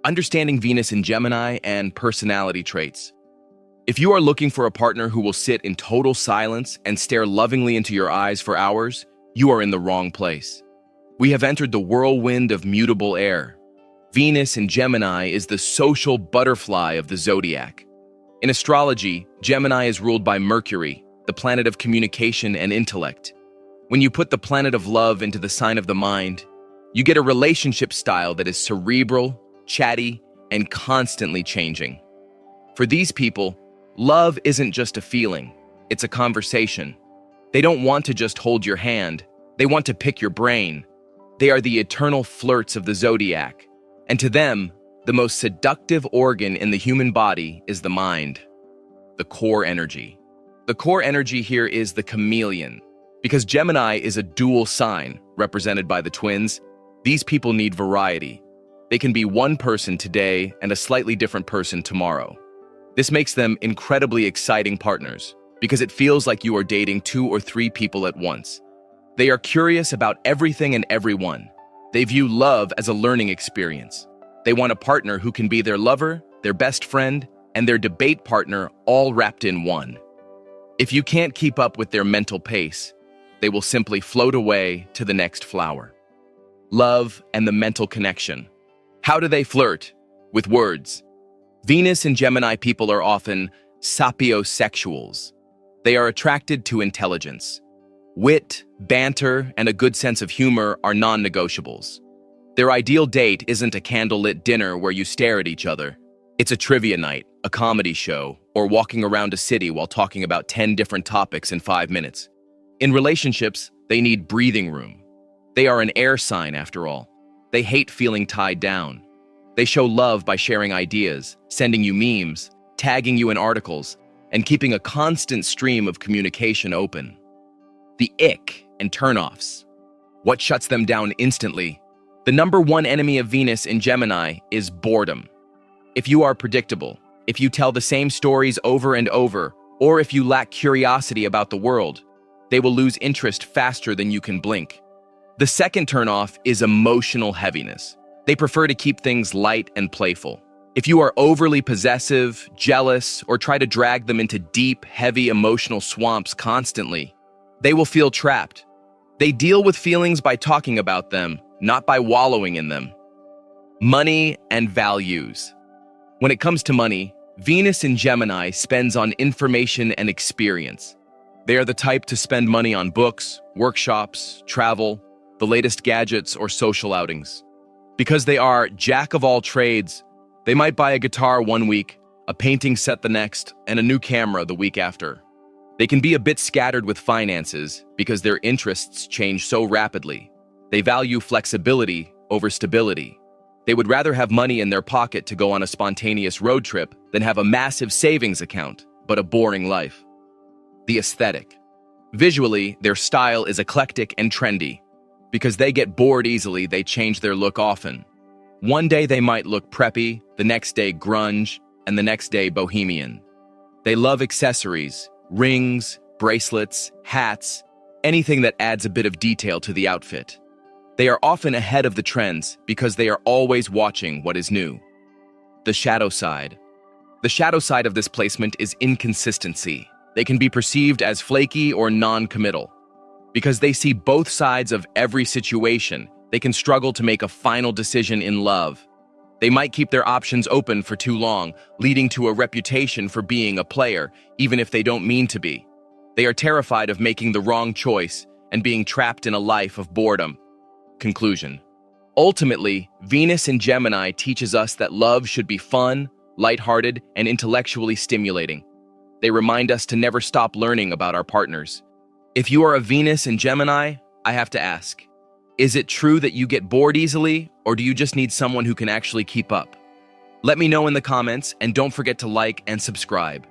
understanding Venus in Gemini, and personality traits. If you are looking for a partner who will sit in total silence and stare lovingly into your eyes for hours, you are in the wrong place. We have entered the whirlwind of mutable air. Venus in Gemini is the social butterfly of the zodiac. In astrology, Gemini is ruled by Mercury, the planet of communication and intellect. When you put the planet of love into the sign of the mind, you get a relationship style that is cerebral, chatty, and constantly changing. For these people, love isn't just a feeling, it's a conversation. They don't want to just hold your hand, they want to pick your brain. They are the eternal flirts of the zodiac, and to them, the most seductive organ in the human body is the mind, the core energy. The core energy here is the chameleon. Because Gemini is a dual sign, represented by the twins, these people need variety. They can be one person today and a slightly different person tomorrow. This makes them incredibly exciting partners, because it feels like you are dating 2 or 3 people at once. They are curious about everything and everyone. They view love as a learning experience. They want a partner who can be their lover, their best friend, and their debate partner all wrapped in one. If you can't keep up with their mental pace, they will simply float away to the next flower. Love and the mental connection. How do they flirt? With words. Venus and Gemini people are often sapiosexuals. They are attracted to intelligence. Wit, banter, and a good sense of humor are non-negotiables. Their ideal date isn't a candlelit dinner where you stare at each other. It's a trivia night, a comedy show, or walking around a city while talking about 10 different topics in 5 minutes. In relationships, they need breathing room. They are an air sign, after all. They hate feeling tied down. They show love by sharing ideas, sending you memes, tagging you in articles, and keeping a constant stream of communication open. The ick and turnoffs. What shuts them down instantly? The number one enemy of Venus in Gemini is boredom. If you are predictable, if you tell the same stories over and over, or if you lack curiosity about the world, they will lose interest faster than you can blink. The second turnoff is emotional heaviness. They prefer to keep things light and playful. If you are overly possessive, jealous, or try to drag them into deep, heavy emotional swamps constantly, they will feel trapped. They deal with feelings by talking about them, not by wallowing in them. Money and values. When it comes to money, Venus in Gemini spends on information and experience. They are the type to spend money on books, workshops, travel, the latest gadgets, or social outings. Because they are jack of all trades, they might buy a guitar one week, a painting set the next, and a new camera the week after. They can be a bit scattered with finances because their interests change so rapidly. They value flexibility over stability. They would rather have money in their pocket to go on a spontaneous road trip than have a massive savings account, but a boring life. The aesthetic. Visually, their style is eclectic and trendy. Because they get bored easily, they change their look often. One day they might look preppy, the next day grunge, and the next day bohemian. They love accessories, rings, bracelets, hats, anything that adds a bit of detail to the outfit. They are often ahead of the trends because they are always watching what is new. The shadow side. The shadow side of this placement is inconsistency. They can be perceived as flaky or non-committal. Because they see both sides of every situation, they can struggle to make a final decision in love. They might keep their options open for too long, leading to a reputation for being a player, even if they don't mean to be. They are terrified of making the wrong choice and being trapped in a life of boredom. Conclusion. Ultimately, Venus in Gemini teaches us that love should be fun, lighthearted, and intellectually stimulating. They remind us to never stop learning about our partners. If you are a Venus in Gemini, I have to ask, is it true that you get bored easily, or do you just need someone who can actually keep up? Let me know in the comments, and don't forget to like and subscribe.